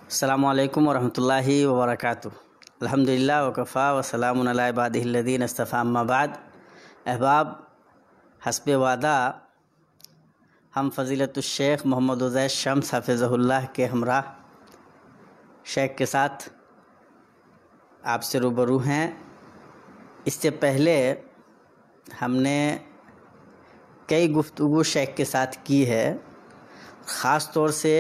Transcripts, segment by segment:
السلام علیکم ورحمۃ اللہ وبرکاتہ۔ الحمدللہ وکفا وسلام علی عبادہ الذین اصطفیٰ، اما بعد۔ احباب، حسب وعدہ ہم فضیلت الشیخ محمد عزیر شمس حفظہ اللہ کے ہمراہ شیخ کے ساتھ آپ سے روبرو ہیں۔ اس سے پہلے ہم نے کئی گفتگو شیخ کے ساتھ کی ہے، خاص طور سے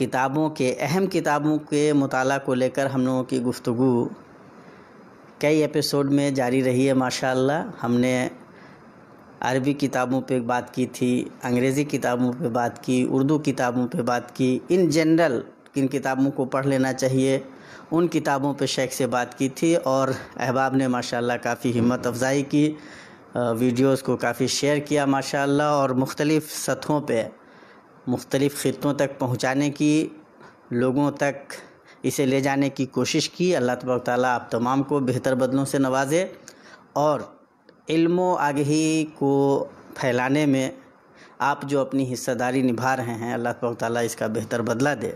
اہم کتابوں کے مطالعہ کو لے کر ہم لوگوں کی گفتگو کئی ایپیسوڈ میں جاری رہی ہے ماشاءاللہ۔ ہم نے عربی کتابوں پہ بات کی تھی، انگریزی کتابوں پہ بات کی، اردو کتابوں پہ بات کی، ان جنرل کن کتابوں کو پڑھ لینا چاہیے ان کتابوں پہ شیخ سے بات کی تھی، اور احباب نے ماشاءاللہ کافی ہمت افزائی کی، ویڈیوز کو کافی شیئر کیا ماشاءاللہ، اور مختلف سطحوں پہ مختلف خطوں تک پہنچانے کی، لوگوں تک اسے لے جانے کی کوشش کی۔ اللہ تبارک تعالیٰ آپ تمام کو بہتر بدلوں سے نوازے، اور علم و آگہی کو پھیلانے میں آپ جو اپنی حصہ داری نبھا رہے ہیں، اللہ تبارک تعالیٰ اس کا بہتر بدلہ دے۔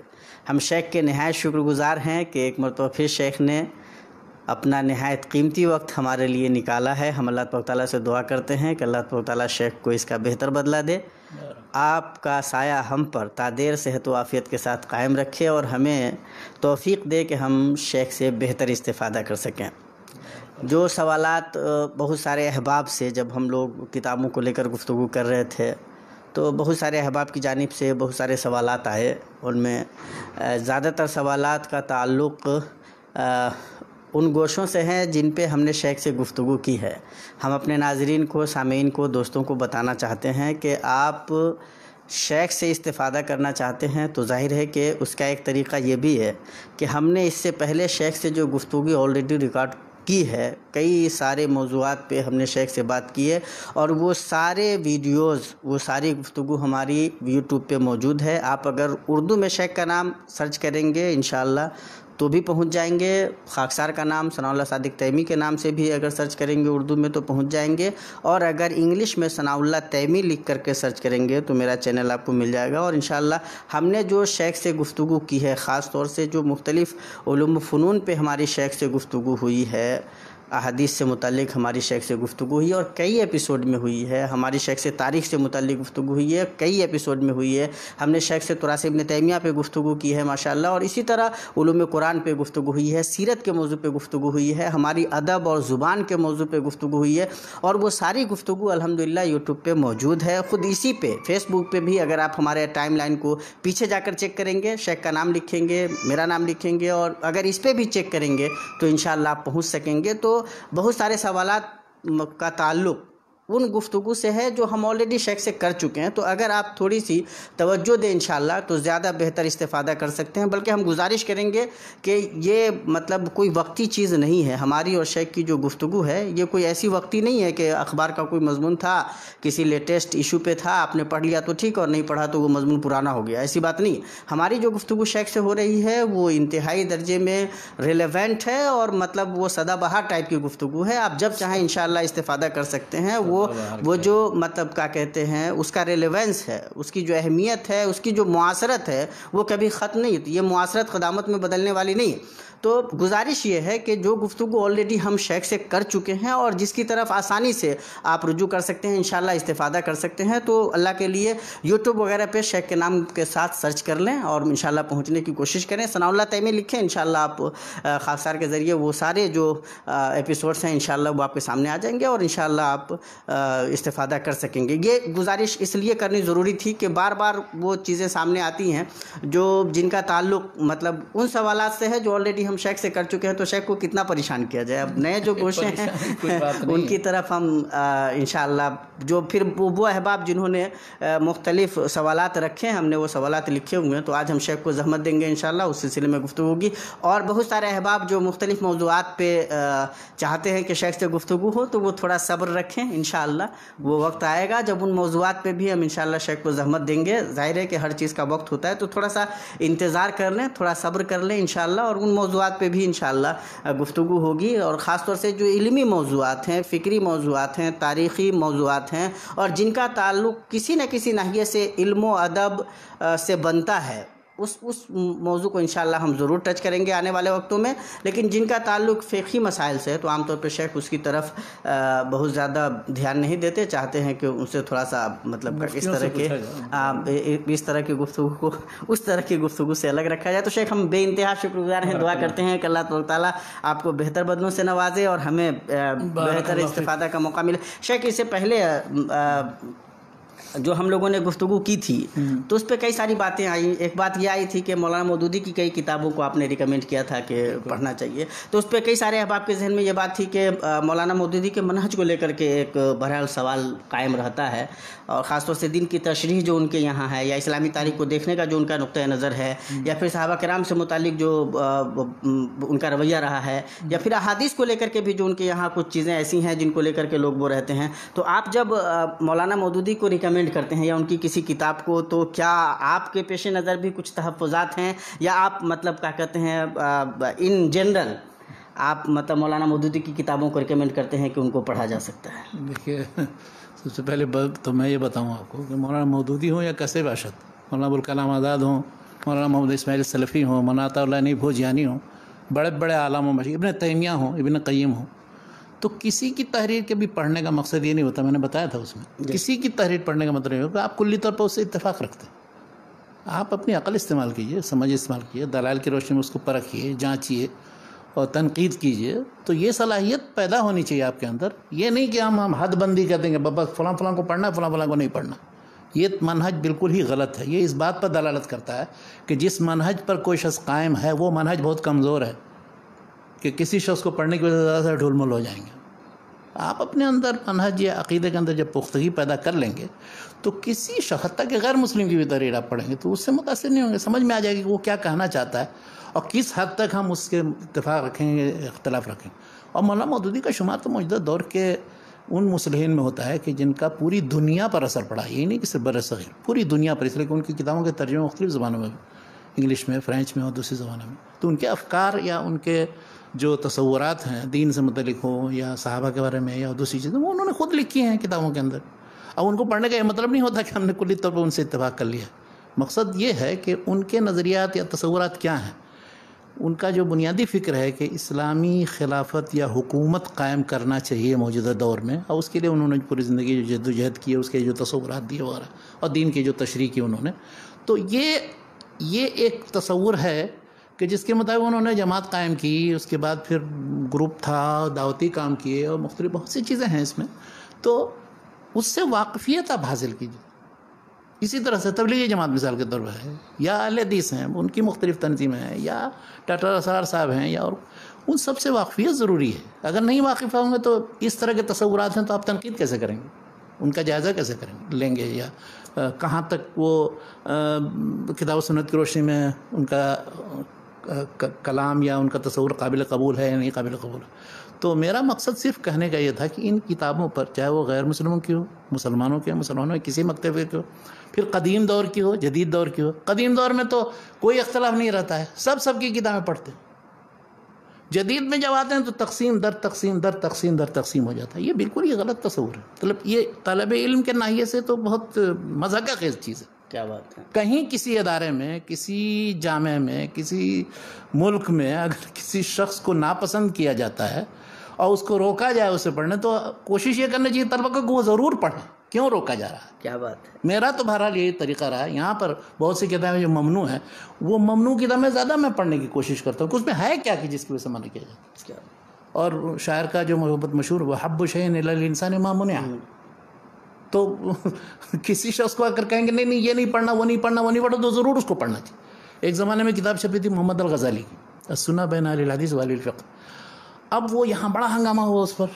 ہم شیخ کے نہایت شکر گزار ہیں کہ ایک مرتبہ پھر شیخ نے اپنا نہایت قیمتی وقت ہمارے لیے نکالا ہے۔ ہم اللہ تبارک تعالیٰ سے دعا کرتے ہیں کہ اللہ تبارک تعالیٰ شیخ کو اس کا بہتر بدلہ دے، آپ کا سایہ ہم پر تا دیر صحت و عافیت کے ساتھ قائم رکھے، اور ہمیں توفیق دے کہ ہم شیخ سے بہتر استفادہ کر سکیں۔ جو سوالات بہت سارے احباب سے، جب ہم لوگ کتابوں کو لے کر گفتگو کر رہے تھے تو بہت سارے احباب کی جانب سے بہت سارے سوالات آئے، ان میں زیادہ تر سوالات کا تعلق ان گوشوں سے ہیں جن پہ ہم نے شیخ سے گفتگو کی ہے۔ ہم اپنے ناظرین کو، سامعین کو، دوستوں کو بتانا چاہتے ہیں کہ آپ شیخ سے استفادہ کرنا چاہتے ہیں تو ظاہر ہے کہ اس کا ایک طریقہ یہ بھی ہے کہ ہم نے اس سے پہلے شیخ سے جو گفتگو آلریڈی ریکارڈ کی ہے، کئی سارے موضوعات پہ ہم نے شیخ سے بات کی ہے، اور وہ سارے ویڈیوز، وہ ساری گفتگو ہماری یوٹیوب پہ موجود ہے۔ آپ اگر اردو میں شیخ کا نام سرچ کریں گے انشاءاللہ تو بھی پہنچ جائیں گے، خاکسار کا نام ثناء اللہ صادق تیمی کے نام سے بھی اگر سرچ کریں گے اردو میں تو پہنچ جائیں گے، اور اگر انگلش میں ثناء اللہ تیمی لکھ کر کے سرچ کریں گے تو میرا چینل آپ کو مل جائے گا۔ اور انشاءاللہ ہم نے جو شیخ سے گفتگو کی ہے، خاص طور سے جو مختلف علوم و فنون پہ ہماری شیخ سے گفتگو ہوئی ہے، احادیث سے متعلق ہماری شیخ سے گفتگو ہوئی ہے اور کئی ایپیسوڈ میں ہوئی ہے، ہماری شیخ سے تاریخ سے متعلق گفتگو ہوئی ہے، کئی ایپیسوڈ میں ہوئی ہے، ہم نے شیخ سے تراث ابن تیمیہ پہ گفتگو کی ہے ماشاءاللہ، اور اسی طرح علوم قرآن پہ گفتگو ہوئی ہے، سیرت کے موضوع پہ گفتگو ہوئی ہے، ہماری ادب اور زبان کے موضوع پہ گفتگو ہوئی ہے، اور وہ ساری گفتگو الحمدللہ یوٹیوب پہ موجود ہے۔ خود اسی پہ فیس بک پہ بھی اگر آپ ہمارے ٹائم لائن کو پیچھے جا کر چیک کریں گے، شیخ کا نام لکھیں گے، میرا نام لکھیں گے، اور اگر اس پہ بھی چیک کریں گے تو انشاءاللہ آپ پہنچ سکیں گے۔ تو بہت سارے سوالات کا تعلق ان گفتگو سے ہے جو ہم آلریڈی شیخ سے کر چکے ہیں، تو اگر آپ تھوڑی سی توجہ دیں انشاءاللہ تو زیادہ بہتر استفادہ کر سکتے ہیں۔ بلکہ ہم گزارش کریں گے کہ یہ مطلب کوئی وقتی چیز نہیں ہے، ہماری اور شیخ کی جو گفتگو ہے یہ کوئی ایسی وقتی نہیں ہے کہ اخبار کا کوئی مضمون تھا، کسی لیٹسٹ ایشو پہ تھا، آپ نے پڑھ لیا تو ٹھیک اور نہیں پڑھا تو وہ مضمون پرانا ہو گیا، ایسی بات نہیں۔ ہماری جو گفتگو شیخ سے ہو رہی ہے وہ انتہائی درجے میں ریلیونٹ ہے، اور مطلب وہ سدا بہار ٹائپ کی گفتگو ہے، آپ جب چاہیں انشاءاللہ استفادہ کر سکتے ہیں۔ وہ جو مطلب کیا کہتے ہیں اس کا ریلیونس ہے، اس کی جو اہمیت ہے، اس کی جو معاصرت ہے وہ کبھی ختم نہیں ہوتی، یہ معاصرت قدامت میں بدلنے والی نہیں۔ تو گزارش یہ ہے کہ جو گفتگو آلریڈی ہم شیخ سے کر چکے ہیں اور جس کی طرف آسانی سے آپ رجوع کر سکتے ہیں، انشاءاللہ استفادہ کر سکتے ہیں، تو اللہ کے لیے یوٹیوب وغیرہ پہ شیخ کے نام کے ساتھ سرچ کر لیں اور انشاءاللہ پہنچنے کی کوشش کریں، ثناء اللہ تیمی لکھیں، انشاءاللہ آپ خاکسار کے ذریعے وہ سارے جو ایپیسوڈس ہیں انشاءاللہ وہ آپ کے سامنے آ جائیں گے، اور انشاءاللہ آپ استفادہ کر سکیں گے۔ یہ گزارش اس لیے کرنی ضروری تھی کہ بار بار وہ چیزیں سامنے آتی ہیں جن کا تعلق مطلب ان سوالات سے ہے جو آلریڈی ہم شیخ سے کر چکے ہیں، تو شیخ کو کتنا پریشان کیا جائے۔ اب نئے جو گوشے ہیں ان کی طرف ہم انشاءاللہ جو پھر وہ احباب جنہوں نے مختلف سوالات رکھے ہیں، ہم نے وہ سوالات لکھے ہوئے ہیں، تو آج ہم شیخ کو زحمت دیں گے انشاءاللہ، اس سلسلے میں گفتگو ہوگی۔ اور بہت سارے احباب جو مختلف موضوعات پہ چاہتے ہیں کہ شیخ سے گفتگو ہو تو وہ تھوڑا صبر رکھیں، انشاءاللہ وہ وقت آئے گا جب ان موضوعات پہ بھی ہم انشاءاللہ شیخ کو زحمت دیں گے۔ ظاہر ہے کہ ہر چیز کا وقت ہوتا ہے، تو تھوڑا سا انتظار کر لیں، تھوڑا صبر کر لیں انشاءاللہ، اور ان موضوعات پہ بھی انشاءاللہ گفتگو ہوگی، اور خاص طور سے جو علمی موضوعات ہیں، فکری موضوعات ہیں، تاریخی موضوعات ہیں، اور جن کا تعلق کسی نہ کسی ناحیے سے علم و ادب سے بنتا ہے، اس موضوع کو انشاءاللہ ہم ضرور ٹچ کریں گے آنے والے وقتوں میں. لیکن جن کا تعلق فقہی مسائل سے ہے تو عام طور پہ شیخ اس کی طرف بہت زیادہ دھیان نہیں دیتے, چاہتے ہیں کہ ان سے تھوڑا سا مطلب اس طرح کی گفتگو کو اس طرح کی گفتگو سے الگ رکھا جائے. تو شیخ ہم بے انتہا شکر گزار ہیں, دعا کرتے ہیں کہ اللہ تعالیٰ آپ کو بہتر بدلوں سے نوازے اور ہمیں بہتر استفادہ کا موقع ملے. شیخ اس سے پہلے جو ہم لوگوں نے گفتگو کی تھی تو اس پہ کئی ساری باتیں آئیں. ایک بات یہ آئی تھی کہ مولانا مودودی کی کئی کتابوں کو آپ نے ریکمینڈ کیا تھا کہ پڑھنا چاہیے, تو اس پہ کئی سارے احباب کے ذہن میں یہ بات تھی کہ مولانا مودودی کے منہج کو لے کر کے ایک بہرحال سوال قائم رہتا ہے, اور خاص طور سے دین کی تشریح جو ان کے یہاں ہے, یا اسلامی تاریخ کو دیکھنے کا جو ان کا نقطۂ نظر ہے, یا پھر صحابہ کرام سے متعلق جو ان کا رویہ رہا ہے, یا پھر احادیث کو لے کر کے بھی جو ان کے یہاں کچھ چیزیں ایسی ہیں جن کو لے کر کے لوگ وہ رہتے ہیں. تو آپ جب مولانا مودودی کو ریکمینڈ کرتے ہیں یا ان کی کسی کتاب کو, تو کیا آپ کے پیش نظر بھی کچھ تحفظات ہیں, یا آپ مطلب کیا کہتے ہیں ان جنرل آپ مطلب مولانا مودودی کی کتابوں کو ریکمینڈ کرتے ہیں کہ ان کو پڑھا جا سکتا ہے؟ دیکھیے, سب سے پہلے تو میں یہ بتاؤں آپ کو کہ مولانا مودودی ہوں یا کیسے باشد, مولانا ابوالکلام آزاد ہوں, مولانا محمد اسماعیل سلفی ہوں, مولانا عطا اللہ نئی بھوجیانی ہوں, بڑے بڑے عالم و مشاہیر, ابن تیمیہ ہوں, ابن قیم ہوں, تو کسی کی تحریر کے بھی پڑھنے کا مقصد یہ نہیں ہوتا, میں نے بتایا تھا اس میں, کسی کی تحریر پڑھنے کا مطلب یہ ہوگا آپ کلی طور پر اس سے اتفاق رکھتے ہیں. آپ اپنی عقل استعمال کیجئے, سمجھ استعمال کیجئے, دلائل کی روشنی میں اس کو پرکھیے, جانچیے اور تنقید کیجئے. تو یہ صلاحیت پیدا ہونی چاہیے آپ کے اندر. یہ نہیں کہ ہم حد بندی کر دیں گے بس فلاں فلاں کو پڑھنا ہے, فلاں فلاں کو نہیں پڑھنا. یہ منہج بالکل ہی غلط ہے. یہ اس بات پر دلالت کرتا ہے کہ جس منہج پر کوئی شخص قائم ہے وہ منہج بہت کمزور ہے, کہ کسی شخص کو پڑھنے کی وجہ سے ڈھول مل ہو جائیں گے. آپ اپنے اندر منہج یا عقیدے کے اندر جب پختگی پیدا کر لیں گے تو کسی شخص تک کہ غیر مسلم کی بھی تحریر آپ پڑھیں گے تو اس سے متاثر نہیں ہوں گے, سمجھ میں آ جائے گی کہ وہ کیا کہنا چاہتا ہے اور کس حد تک ہم اس کے اتفاق رکھیں گے, اختلاف رکھیں گے. اور مولانا مودودی کا شمار تو موجودہ دور کے ان مصلحین میں ہوتا ہے کہ جن کا پوری دنیا پر اثر پڑا, یہ نہیں کہ صرف بر صغیر, پوری دنیا پر, اس لیے کہ ان کی کتابوں کے ترجمے مختلف زبانوں میں, انگلش میں, فرینچ میں اور دوسری زبانوں میں. تو ان کے افکار یا ان کے جو تصورات ہیں دین سے متعلق ہوں یا صحابہ کے بارے میں یا دوسری چیزیں, وہ انہوں نے خود لکھی ہیں کتابوں کے اندر. اب ان کو پڑھنے کا یہ مطلب نہیں ہوتا کہ ہم نے کلی طور پر ان سے اتفاق کر لیا. مقصد یہ ہے کہ ان کے نظریات یا تصورات کیا ہیں, ان کا جو بنیادی فکر ہے کہ اسلامی خلافت یا حکومت قائم کرنا چاہیے موجودہ دور میں, اور اس کے لیے انہوں نے پوری زندگی جو جد و جہد کی ہے, اس کے جو تصورات دیے وغیرہ, اور دین کی جو تشریح کی انہوں نے, تو یہ ایک تصور ہے کہ جس کے مطابق انہوں نے جماعت قائم کی, اس کے بعد پھر گروپ تھا, دعوتی کام کیے, اور مختلف بہت سی چیزیں ہیں اس میں. تو اس سے واقفیت آپ حاصل کیجیے. اسی طرح سے تبلیغی جماعت مثال کے طور پر ہے, یا اہل حدیث ہیں, ان کی مختلف تنظیمیں ہیں, یا ڈاکٹر اسرار صاحب ہیں, یا اور ان سب سے واقفیت ضروری ہے. اگر نہیں واقف ہوں گے تو اس طرح کے تصورات ہیں تو آپ تنقید کیسے کریں گے, ان کا جائزہ کیسے لیں گے, یا کہاں تک وہ کتاب و سنت کی روشنی میں ان کا کلام یا ان کا تصور قابل قبول ہے یا نہیں قابل قبول ہے. تو میرا مقصد صرف کہنے کا یہ تھا کہ ان کتابوں پر, چاہے وہ غیر مسلموں کی ہو, مسلمانوں کی ہو, مسلمانوں کی کسی مکتب کی ہو, پھر قدیم دور کی ہو, جدید دور کی ہو. قدیم دور میں تو کوئی اختلاف نہیں رہتا ہے, سب کی کتابیں پڑھتے ہیں. جدید میں جب آتے ہیں تو تقسیم در تقسیم در تقسیم در تقسیم ہو جاتا ہے. یہ بالکل یہ غلط تصور ہے. مطلب یہ طالب علم کے ناحیے سے تو بہت مذاق خیز چیز ہے. کیا بات ہے. کہیں کسی ادارے میں, کسی جامعہ میں, کسی ملک میں اگر کسی شخص کو ناپسند کیا جاتا ہے اور اس کو روکا جائے اسے پڑھنے, تو کوشش یہ کرنا چاہیے طلبہ کو وہ ضرور پڑھیں. کیوں روکا جا رہا ہے؟ کیا بات ہے. میرا تو بہرحال یہی طریقہ رہا ہے. یہاں پر بہت سی کتابیں جو ممنوع ہیں, وہ ممنوع کتابیں زیادہ میں پڑھنے کی کوشش کرتا ہوں کہ اس میں ہے کیا کہ جس کی وجہ سے منع کیا جاتا ہے. اور شاعر کا جو محبت مشہور, وہ حب شیء الی الانسان ما منع. تو کسی شخص کو اگر کہیں گے نہیں یہ نہیں پڑھنا, وہ نہیں پڑھنا, وہ نہیں پڑھنا, تو ضرور اس کو پڑھنا چاہیے. ایک زمانے میں کتاب چھپی تھی محمد الغزالی کی, السنہ بین اہل الحدیث و اہل الفقہ. اب وہ یہاں بڑا ہنگامہ ہوا اس پر,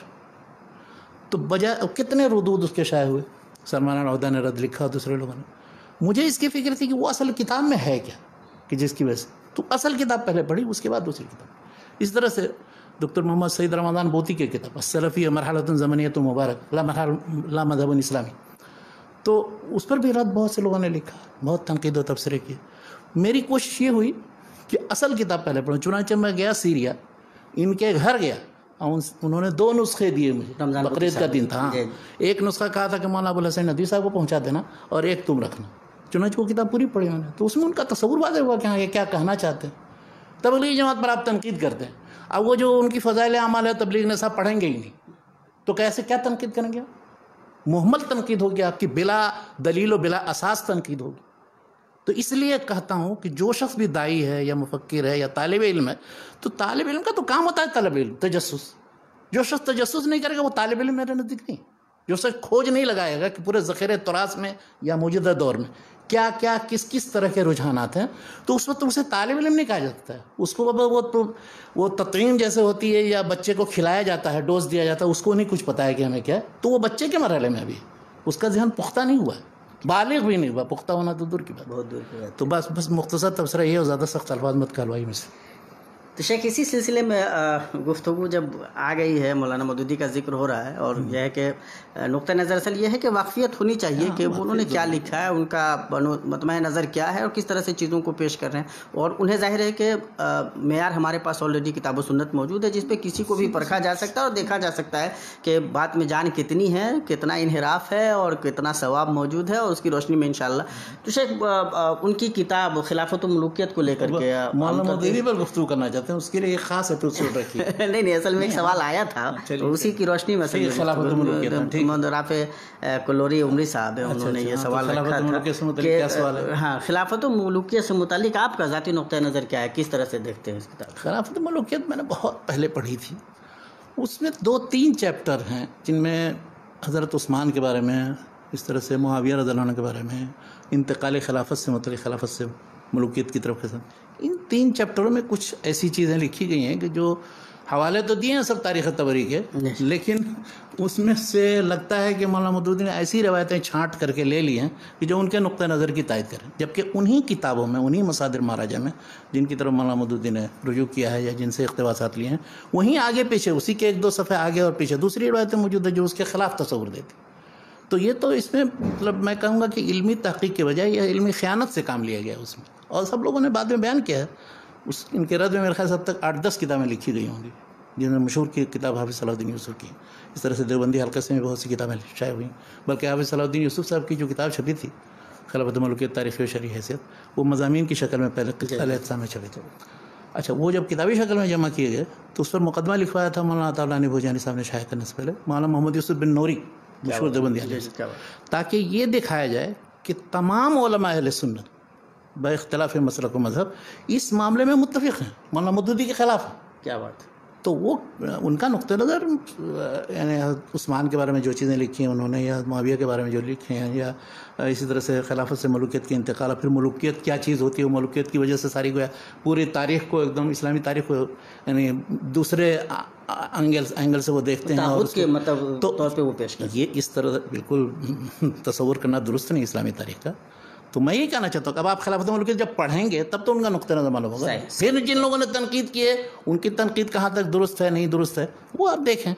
تو بجائے کتنے ردود اس کے شائع ہوئے. سلمان العودہ نے رد لکھا, دوسرے لوگوں نے. مجھے اس کی فکر تھی کہ وہ اصل کتاب میں ہے کیا, کہ جس کی وجہ سے تو اصل کتاب پہلے پڑھی, اس کے بعد دوسری کتاب. اس طرح سے ڈاکٹر محمد سعید رمضان بوتی کی کتاب السلفی مرحلۃ زمنیۃ مبارک لا مذہب اسلامی, تو اس پر بھی رد بہت سے لوگوں نے لکھا, بہت تنقید و تبصرے کیے. میری کوشش یہ ہوئی کہ اصل کتاب پہلے پڑھوں. چنانچہ میں گیا سیریا, ان کے گھر گیا, انہوں نے 2 نسخے دیے مجھے. بقرعید کا دن تھا. ایک نسخہ کہا تھا کہ مولانا ابوالحسن ندوی صاحب کو پہنچا دینا, اور ایک تم رکھنا. چنانچہ وہ کتاب پوری پڑھی میں نے، تو اس میں ان کا تصور واضح ہوا کہ ہاں یہ کیا کہنا چاہتے ہیں۔ تبلیغی جماعت پر آپ تنقید کرتے ہیں، اب وہ جو ان کی فضائل اعمال ہے تبلیغ نے صاحب پڑھیں گے ہی نہیں، تو کیسے کیا تنقید کریں گے؟ محمل تنقید ہوگی آپ کی، بلا دلیل و بلا اساس تنقید ہوگی۔ تو اس لیے کہتا ہوں کہ جو شخص بھی داعی ہے یا مفکر ہے یا طالب علم ہے، تو طالب علم کا تو کام ہوتا ہے طالب علم تجسس۔ جو شخص تجسس نہیں کرے گا وہ طالب علم میرے نزدیک نہیں۔ جو شخص کھوج نہیں لگائے گا کہ پورے ذخیرے تراث میں یا موجودہ دور میں کیا کیا کس طرح کے رجحانات ہیں، تو اس وقت اسے طالب علم نہیں کہا جاتا ہے۔ اس کو وہ تطعیم جیسے ہوتی ہے، یا بچے کو کھلایا جاتا ہے، ڈوز دیا جاتا ہے، اس کو نہیں کچھ پتا ہے کہ ہمیں کیا ہے، تو وہ بچے کے مرحلے میں ابھی اس کا ذہن پختہ نہیں ہوا ہے، بالغ بھی نہیں ہوا، پختہ ہونا تو دور کی بات، بہت دور کی بات۔ تو بس مختصر تبصرہ یہ، اور زیادہ سخت الفاظ مت کہلوائی مجھ سے۔ تو شیخ اسی سلسلے میں گفتگو جب آ گئی ہے، مولانا مودودی کا ذکر ہو رہا ہے، اور یہ ہے کہ نقطہ نظر اصل یہ ہے کہ واقفیت ہونی چاہیے کہ انہوں نے کیا لکھا ہے، ان کا مطمع نظر کیا ہے، اور کس طرح سے چیزوں کو پیش کر رہے ہیں، اور انہیں ظاہر ہے کہ معیار ہمارے پاس آلریڈی کتاب و سنت موجود ہے، جس پہ کسی کو بھی پرکھا جا سکتا ہے اور دیکھا جا سکتا ہے کہ بات میں جان کتنی ہے، کتنا انحراف ہے، اور کتنا ثواب موجود ہے، اور اس کی روشنی میں انشاءاللہ۔ تو شیخ ان کی کتاب خلافت و ملوکیت کو لے کر کے مولانا مودودی پر گفتگو کرنا چاہتے ہیں، اس کے لیے ایک خاص ایپیسوڈ رکھیے۔ نہیں اصل میں ایک سوال آیا تھا، اسی کی روشنی میں محمد رافع کلوری عمری صاحب ہیں، انہوں نے یہ سوال رکھا تھا کہ ہاں خلافت و ملوکیت سے متعلق آپ کا ذاتی نقطہ نظر کیا ہے، کس طرح سے دیکھتے ہیں اس کتاب؟ خلافت و ملوکیت میں نے بہت پہلے پڑھی تھی، اس میں 2-3 چیپٹر ہیں جن میں حضرت عثمان کے بارے میں، اس طرح سے معاویہ رضی اللہ عنہ کے بارے میں، انتقال خلافت سے متعلق، خلافت سے ملوکیت کی طرف ان 3 چیپٹروں میں کچھ ایسی چیزیں لکھی گئی ہیں کہ جو حوالے تو دیے ہیں سب تاریخ طبری کے، لیکن اس میں سے لگتا ہے کہ مولانا مودودی نے ایسی روایتیں چھانٹ کر کے لے لی ہیں کہ جو ان کے نقطہ نظر کی تائید کریں، جبکہ انہی کتابوں میں، انہی مصادر مہاراجہ میں جن کی طرف مولانا مودودی نے رجوع کیا ہے یا جن سے اقتباسات لیے ہیں، وہیں آگے پیچھے اسی کے 1-2 صفحے آگے اور پیچھے دوسری روایتیں موجود ہیں جو اس کے خلاف تصور دیتی۔ تو یہ تو اس میں مطلب میں کہوں گا کہ علمی تحقیق کے بجائے یہ علمی خیانت سے کام لیا گیا اس میں، اور سب لوگوں نے بعد میں بیان کیا ہے۔ ان کے رد میں میرے خیال سے اب تک 8-10 کتابیں لکھی گئی ہوں گی، جن میں مشہور کی کتاب حافظ صلاح الدین یوسف کی، اس طرح سے دیوبندی حلقے سے بھی بہت سی کتابیں شائع ہوئیں، بلکہ حافظ صلاح الدین یوسف صاحب کی جو کتاب چھپی تھی خلافت و ملوکیت تاریخی و شرعی حیثیت، وہ مضامین کی شکل میں پہلے اجزاء میں چھپی تھی۔ اچھا، وہ جب کتابی شکل میں جمع کیے گئے تو اس پر مقدمہ لکھوایا تھا مولانا عطا اللہ بھوجانی صاحب نے شائع کرنے سے پہلے، مولانا محمد یوسف بن نوری مشہور دیوبندی عالم، تاکہ یہ دکھایا جائے کہ تمام علماء اہل سنت با اختلاف مسلک و مذہب اس معاملے میں متفق ہیں، مولانا مودودی کے خلاف ہیں۔ کیا بات ہے! تو وہ ان کا نقطہ نظر، یعنی عثمان کے بارے میں جو چیزیں لکھی ہیں انہوں نے، یا معاویہ کے بارے میں جو لکھے ہیں، یا اسی طرح سے خلافت سے ملوکیت کی انتقال، پھر ملوکیت کیا چیز ہوتی ہے، وہ ملوکیت کی وجہ سے ساری گویا پوری تاریخ کو، ایک دم اسلامی تاریخ کو یعنی دوسرے اینگل سے وہ دیکھتے ہیں، اور کے مطلب طور پہ وہ پیش کرتے ہیں۔ یہ اس طرح بالکل تصور کرنا درست نہیں اسلامی تاریخ کا۔ تو میں یہ کہنا چاہتا ہوں کہ اب آپ خلافت ملوکیت جب پڑھیں گے تب تو ان کا نقطہ نظر معلوم ہوگا، پھر جن لوگوں نے تنقید کی ہے ان کی تنقید کہاں تک درست ہے نہیں درست ہے وہ آپ دیکھیں،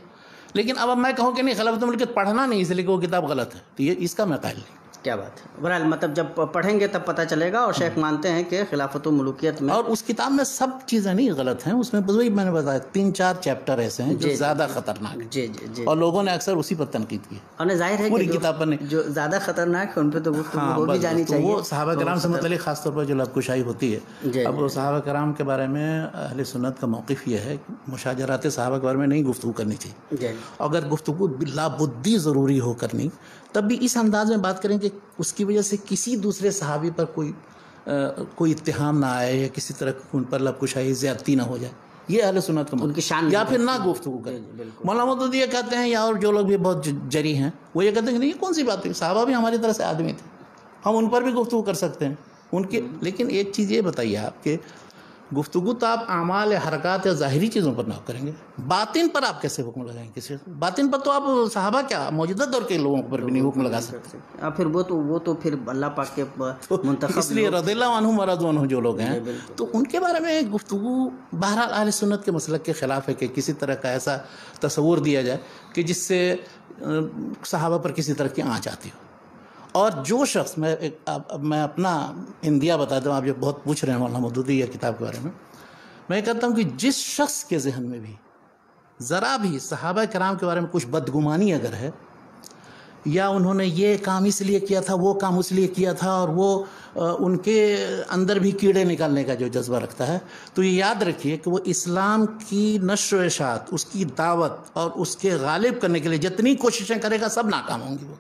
لیکن اب میں کہوں کہ نہیں خلافت ملوکیت پڑھنا نہیں اس لیے کہ وہ کتاب غلط ہے، تو یہ اس کا میں قائل نہیں۔ کیا بات ہے! بہرحال مطلب جب پڑھیں گے تب پتہ چلے گا، اور شیخ مانتے ہیں کہ خلافت و ملوکیت میں، اور اس کتاب میں سب چیزیں نہیں غلط ہیں، اس میں وہی میں نے بتایا 3-4 چیپٹر ایسے ہیں جو زیادہ خطرناک ہیں، اور لوگوں نے اکثر اسی پر تنقید کی، اور ظاہر ہے پوری کہ کتاب پر نہیں، جو زیادہ خطرناک ہے ان پہ تو گفتگو ہو بھی جانی چاہیے۔ وہ صحابہ کرام سے متعلق خاص طور پر جو لب کشائی ہوتی ہے، اب وہ صحابہ کرام کے بارے میں اہل سنت کا موقف یہ ہے کہ مشاجرات صحابہ کے بارے میں نہیں گفتگو کرنی چاہیے، اگر گفتگو بلا بدی ضروری ہو کرنی تب بھی اس انداز میں بات کریں کہ اس کی وجہ سے کسی دوسرے صحابی پر کوئی اتہام نہ آئے، یا کسی طرح ان پر لب کشائی زیادتی نہ ہو جائے، یہ اہل سنت کا ان کی شان، یا پھر نہ گفتگو کریں۔ مولانا مودودی یہ کہتے ہیں، یا اور جو لوگ بھی بہت جری ہیں وہ یہ کہتے ہیں کہ نہیں یہ کون سی بات ہے، صحابہ بھی ہماری طرح سے آدمی تھے، ہم ان پر بھی گفتگو کر سکتے ہیں ان کے، لیکن ایک چیز یہ بتائیے آپ کہ گفتگو تو آپ اعمال احرکات یا ظاہری چیزوں پر نہ کریں گے، باطن پر آپ کیسے حکم لگائیں گے؟ کسی باطن پر تو آپ صحابہ کیا موجودہ دور کے لوگوں پر بھی نہیں حکم لگا سکتے، پھر وہ تو پھر اللہ پاک کے منتخب، اس لیے رضی اللہ عنہم ورضوا عنہ جو لوگ ہیں تو ان کے بارے میں گفتگو بہرحال اہل سنت کے مسلک کے خلاف ہے کہ کسی طرح کا ایسا تصور دیا جائے کہ جس سے صحابہ پر کسی طرح کی آنچ آتی ہو۔ اور جو شخص، میں اپنا اندیا بتاتا ہوں، آپ جو بہت پوچھ رہے ہیں مولانا مودودی یا کتاب کے بارے میں کہتا ہوں کہ جس شخص کے ذہن میں بھی ذرا بھی صحابہ کرام کے بارے میں کچھ بدگمانی اگر ہے، یا انہوں نے یہ کام اس لیے کیا تھا، وہ کام اس لیے کیا تھا، اور وہ ان کے اندر بھی کیڑے نکالنے کا جو جذبہ رکھتا ہے، تو یہ یاد رکھیے کہ وہ اسلام کی نشر و اشاعت، اس کی دعوت اور اس کے غالب کرنے کے لیے جتنی کوششیں کرے گا سب ناکام ہوں گی وہ.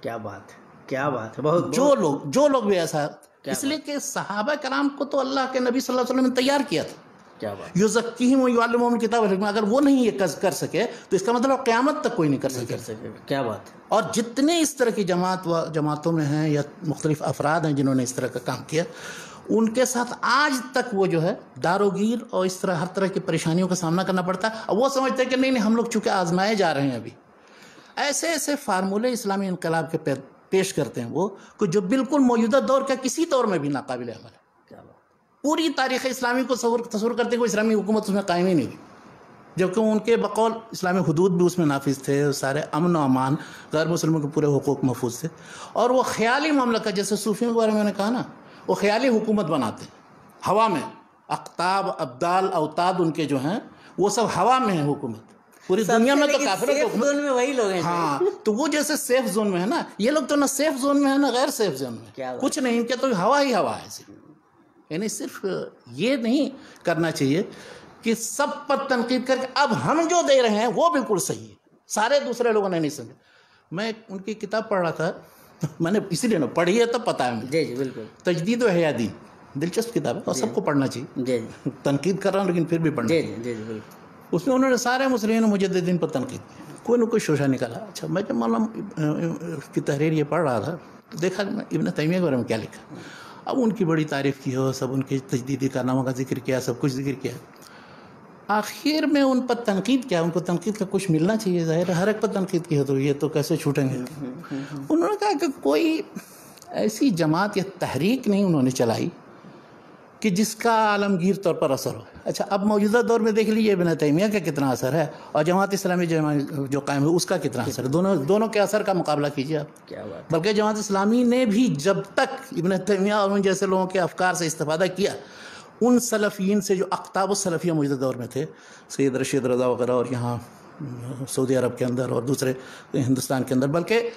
کیا بات ہے، کیا بات ہے. بہت جو لوگ بھی ایسا، اس لیے کہ صحابہ کرام کو تو اللہ کے نبی صلی اللہ علیہ وسلم نے تیار کیا تھا. کیا بات. یزکیہم ویعلمہم الکتاب والحکمہ. اگر وہ نہیں یہ کر سکے تو اس کا مطلب قیامت تک کوئی نہیں کر سکے. کیا بات ہے. اور جتنے اس طرح کی جماعتوں میں ہیں یا مختلف افراد ہیں جنہوں نے اس طرح کا کام کیا، ان کے ساتھ آج تک وہ جو ہے داروگیر اور اس طرح ہر طرح کی پریشانیوں کا سامنا کرنا پڑتا ہے. اور وہ سمجھتے ہیں کہ نہیں ہم لوگ چونکہ آزمائے جا رہے ہیں ابھی. ایسے فارمولے اسلامی انقلاب کے پیش کرتے ہیں وہ کہ جو بالکل موجودہ دور کا کسی دور میں بھی ناقابل عمل ہے. پوری تاریخ اسلامی کو تصور کرتے ہوئے اسلامی حکومت اس میں قائم ہی نہیں ہوئی، جبکہ ان کے بقول اسلامی حدود بھی اس میں نافذ تھے، سارے امن و امان، غیر مسلموں کے پورے حقوق محفوظ تھے. اور وہ خیالی مملکت، جیسے صوفیوں کے بارے میں نے کہا نا، وہ خیالی حکومت بناتے ہیں ہوا میں. اقطاب، ابدال، اوتاد ان کے جو ہیں وہ سب ہوا میں ہیں حکومت. پوری دنیا میں تو کافروں کی حکومت میں وہی لوگ ہیں. ہاں، تو وہ جیسے سیف زون میں ہے نا، یہ لوگ تو نہ سیف زون میں ہے نہ غیر سیف زون میں. کچھ نہیں، ان کے تو ہوا ہی ہوا ہے. یعنی صرف یہ نہیں کرنا چاہیے کہ سب پر تنقید کر کے اب ہم جو دے رہے ہیں وہ بالکل صحیح ہے، سارے دوسرے لوگوں نے نہیں سمجھا. میں ان کی کتاب پڑھ رہا تھا، میں نے اسی لیے پڑھی ہے تب پتہ ہے مجھے. جی بالکل. تجدید و احیاء دین دلچسپ کتاب ہے اور سب کو پڑھنا چاہیے. جی تنقید کر رہا ہوں لیکن پھر بھی پڑھنا چاہیے. جی بالکل. اس میں انہوں نے سارے مسلمین مجددین پر تنقید کی، کوئی نہ کوئی شوشہ نکالا. اچھا، میں جب مولانا کی تحریر یہ پڑھ رہا تھا دیکھا ابن تیمیہ کے بارے میں کیا لکھا. اب ان کی بڑی تعریف کی ہو، سب ان کے تجدیدی کارناموں کا ذکر کیا، سب کچھ ذکر کیا. آخر میں ان پر تنقید کیا، ان کو تنقید کا کچھ ملنا چاہیے. ظاہر ہے ہر ایک پر تنقید کی ہو تو یہ تو کیسے چھوٹیں گے. انہوں نے کہا کہ کوئی ایسی جماعت یا تحریک نہیں انہوں نے چلائی کہ جس کا عالمگیر طور پر اثر ہو. اچھا، اب موجودہ دور میں دیکھ لیجیے ابن تیمیہ کا کتنا اثر ہے اور جماعت اسلامی جو قائم ہے اس کا کتنا اثر ہے. دونوں کے اثر کا مقابلہ کیجیے آپ. کیا بات. بلکہ جماعت اسلامی نے بھی جب تک ابن تیمیہ اور ان جیسے لوگوں کے افکار سے استفادہ کیا، ان سلفیین سے جو اقطاب السلفیہ موجودہ دور میں تھے، سید رشید رضا وغیرہ، اور یہاں سعودی عرب کے اندر اور دوسرے ہندوستان کے اندر، بلکہ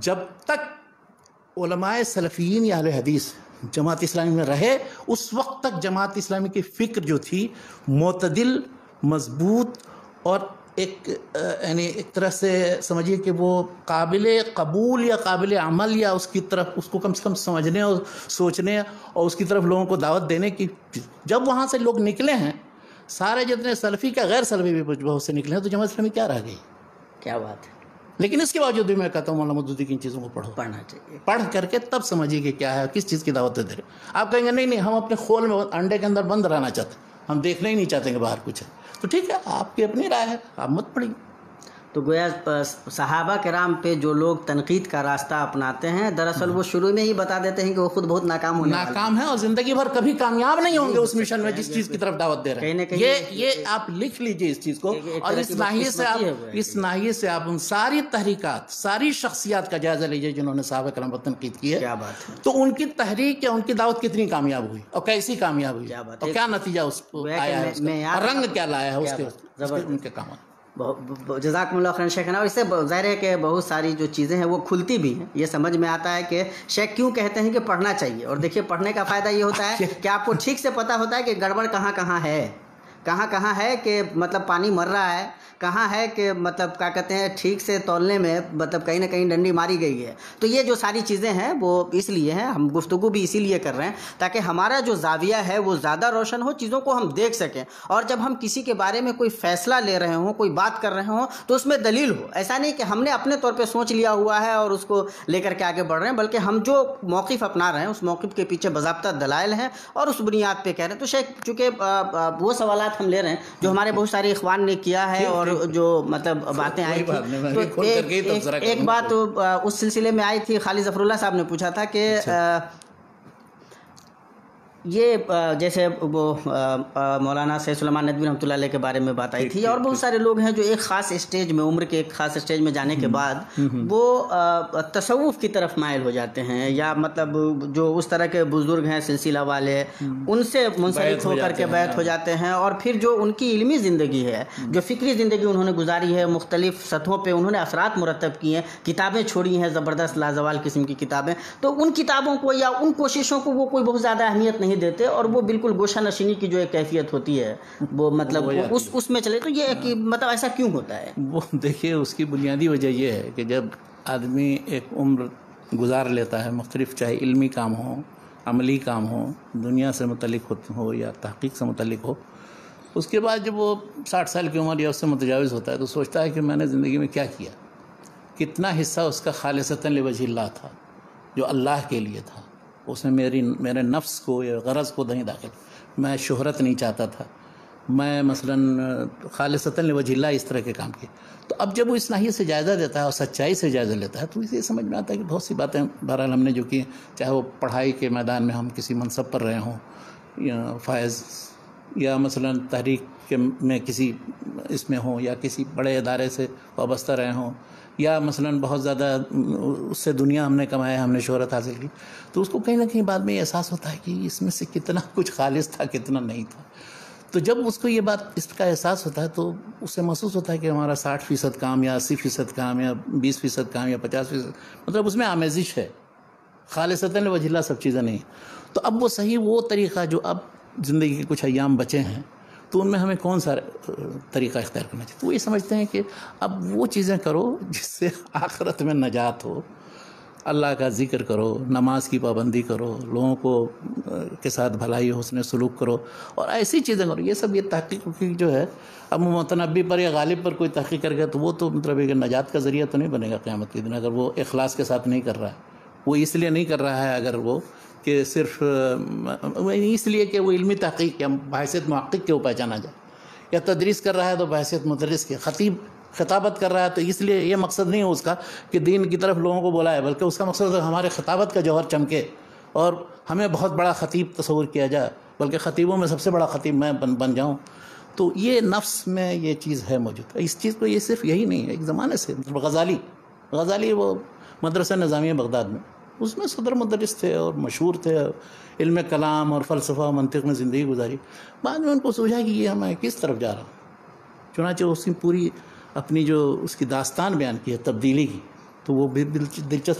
جب تک علماء سلفیین یا اہل حدیث جماعت اسلامی میں رہے اس وقت تک جماعت اسلامی کی فکر جو تھی معتدل، مضبوط اور یعنی ایک طرح سے سمجھیے کہ وہ قابل قبول یا قابل عمل، یا اس کی طرف اس کو کم سے کم سمجھنے اور سوچنے اور اس کی طرف لوگوں کو دعوت دینے کی. جب وہاں سے لوگ نکلے ہیں سارے جتنے سلفی کا غیر سلفی بھی بہت سے نکلے ہیں، تو جماعت اسلامی کیا رہ گئی. کیا بات ہے. لیکن اس کے باوجود بھی میں کہتا ہوں مولانا مودودی کی ان چیزوں کو پڑھنا چاہیے. پڑھ کر کے تب سمجھیے کہ کیا ہے، کس چیز کی دعوت دے رہے. آپ کہیں گے نہیں ہم اپنے خول میں انڈے کے اندر بند رہنا چاہتے ہیں، ہم دیکھنا ہی نہیں چاہتے کہ باہر کچھ ہے. تو ٹھیک ہے، آپ کی اپنی رائے ہے، آپ مت پڑھیے. تو گویا صحابہ کرام پہ جو لوگ تنقید کا راستہ اپناتے ہیں، دراصل وہ شروع میں ہی بتا دیتے ہیں کہ وہ خود بہت ناکام ہے اور زندگی بھر کبھی کامیاب نہیں ہوں گے اس مشن میں جس چیز کی طرف دعوت دے رہے ہیں. یہ آپ لکھ لیجئے اس چیز کو، اور اس ناحیے سے آپ ان ساری تحریکات، ساری شخصیات کا جائزہ لیجئے جنہوں نے صحابہ کرام پر تنقید کی ہے. کیا بات ہے. تو ان کی تحریک یا ان کی دعوت کتنی کامیاب ہوئی اور کیسی کامیاب ہوئی اور کیا نتیجہ اس کو آیا ہے اور رنگ کیا لایا ہے اس کے ان کے کاموں. جزاکم اللہ خیرا شیخنا. اور اس سے ظاہر ہے کہ بہت ساری جو چیزیں ہیں وہ کھلتی بھی ہیں. یہ سمجھ میں آتا ہے کہ شیخ کیوں کہتے ہیں کہ پڑھنا چاہیے. اور دیکھیے پڑھنے کا فائدہ یہ ہوتا ہے کہ آپ کو ٹھیک سے پتہ ہوتا ہے کہ گڑبڑ کہاں کہاں ہے کہ مطلب پانی مر رہا ہے، کہاں ہے کہ مطلب کیا کہتے ہیں ٹھیک سے تولنے میں مطلب کہیں نہ کہیں ڈنڈی ماری گئی ہے. تو یہ جو ساری چیزیں ہیں وہ اس لیے ہیں، ہم گفتگو بھی اسی لیے کر رہے ہیں تاکہ ہمارا جو زاویہ ہے وہ زیادہ روشن ہو، چیزوں کو ہم دیکھ سکیں. اور جب ہم کسی کے بارے میں کوئی فیصلہ لے رہے ہوں، کوئی بات کر رہے ہوں، تو اس میں دلیل ہو. ایسا نہیں کہ ہم نے اپنے طور پہ سوچ لیا ہوا ہے اور اس کو لے کر کے آگے بڑھ رہے ہیں، بلکہ ہم جو موقف اپنا رہے ہیں اس موقف کے پیچھے باضابطہ دلائل ہیں اور اس بنیاد پہ کہہ رہے ہیں. تو شیخ چونکہ وہ سوالات ہم لے رہے ہیں جو ہمارے بہت سارے اخوان نے کیا ہے اور جو مطلب باتیں آئی تھی. تو ایک بات اس سلسلے میں آئی تھی، خالد ظفر اللہ صاحب نے پوچھا تھا کہ یہ جیسے وہ مولانا سید سلیمان ندوی رحمۃ اللہ علیہ کے بارے میں بات آئی تھی، اور بہت سارے لوگ ہیں جو ایک خاص اسٹیج میں، عمر کے ایک خاص اسٹیج میں جانے کے بعد وہ تصوف کی طرف مائل ہو جاتے ہیں، یا مطلب جو اس طرح کے بزرگ ہیں سلسلہ والے، ان سے منسلک ہو کر کے بیعت ہو جاتے ہیں، اور پھر جو ان کی علمی زندگی ہے، جو فکری زندگی انہوں نے گزاری ہے، مختلف سطحوں پہ انہوں نے اثرات مرتب کیے ہیں، کتابیں چھوڑی ہیں زبردست لازوال قسم کی کتابیں، تو ان کتابوں کو یا ان کوششوں کو وہ کوئی بہت زیادہ اہمیت نہیں دیتے، اور وہ بالکل گوشہ نشینی کی جو ایک کیفیت ہوتی ہے وہ مطلب اس میں چلے. تو یہ کہ مطلب ایسا کیوں ہوتا ہے؟ وہ دیکھیے اس کی بنیادی وجہ یہ ہے کہ جب آدمی ایک عمر گزار لیتا ہے مختلف، چاہے علمی کام ہو، عملی کام ہو، دنیا سے متعلق ہو یا تحقیق سے متعلق ہو، اس کے بعد جب وہ 60 سال کی عمر یا اس سے متجاوز ہوتا ہے تو سوچتا ہے کہ میں نے زندگی میں کیا کیا، کتنا حصہ اس کا خالصتاً لوجہ اللہ تھا، جو اللہ کے لیے تھا، اس میں میرے نفس کو یا غرض کو نہیں داخل. میں شہرت نہیں چاہتا تھا، میں مثلاً خالصتاً لوجہ اللہ اس طرح کے کام کیے. تو اب جب وہ اس ناحیے سے جائزہ دیتا ہے اور سچائی سے جائزہ لیتا ہے تو اسے سمجھ میں آتا ہے کہ بہت سی باتیں بہرحال ہم نے جو کی، چاہے وہ پڑھائی کے میدان میں ہم کسی منصب پر رہے ہوں یا فائز، یا مثلاً تحریک میں کسی اس میں ہوں، یا کسی بڑے ادارے سے وابستہ رہے ہوں، یا مثلاً بہت زیادہ اس سے دنیا ہم نے کمایا، ہم نے شہرت حاصل کی، تو اس کو کہیں نہ کہیں بعد میں یہ احساس ہوتا ہے کہ اس میں سے کتنا کچھ خالص تھا، کتنا نہیں تھا. تو جب اس کو یہ بات، اس کا احساس ہوتا ہے تو اسے محسوس ہوتا ہے کہ ہمارا 60% کام یا 80% کام یا 20% کام یا 50%، مطلب اس میں آمیزش ہے، خالصتاً وجہ اللہ سب چیزیں نہیں. تو اب وہ صحیح وہ طریقہ جو اب زندگی کے کچھ ایام بچے ہیں تو ان میں ہمیں کون سا طریقہ اختیار کرنا چاہیے. تو وہ یہ سمجھتے ہیں کہ اب وہ چیزیں کرو جس سے آخرت میں نجات ہو، اللہ کا ذکر کرو، نماز کی پابندی کرو، لوگوں کو کے ساتھ بھلائی حسن سلوک کرو، اور ایسی چیزیں کرو. یہ سب یہ تحقیق جو ہے، اب متنبی پر یا غالب پر کوئی تحقیق کر گیا تو وہ تو مطلب کہ نجات کا ذریعہ تو نہیں بنے گا قیامت کے دن، اگر وہ اخلاص کے ساتھ نہیں کر رہا ہے. وہ اس لیے نہیں کر رہا ہے اگر وہ کہ صرف اس لیے کہ وہ علمی تحقیق یا بحیثیت محقق کے وہ پہچانا جائے، یا تدریس کر رہا ہے تو بحیثیت مدرس کے، خطیب خطابت کر رہا ہے تو اس لیے یہ مقصد نہیں ہے اس کا کہ دین کی طرف لوگوں کو بلائے، بلکہ اس کا مقصد ہے ہمارے خطابت کا جوہر چمکے اور ہمیں بہت بڑا خطیب تصور کیا جائے، بلکہ خطیبوں میں سب سے بڑا خطیب میں بن جاؤں. تو یہ نفس میں یہ چیز ہے موجود. اس چیز کو یہ صرف یہی نہیں ہے، ایک زمانے سے غزالی وہ مدرسہ نظامیہ بغداد میں، اس میں صدر مدرس تھے اور مشہور تھے، علم کلام اور فلسفہ و منطق میں زندگی گزاری. بعد میں ان کو سوچا کہ یہ ہمیں کس طرف جا رہا ہوں، چنانچہ اس کی پوری اپنی جو اس کی داستان بیان کی ہے تبدیلی کی، تو وہ بھی دلچسپ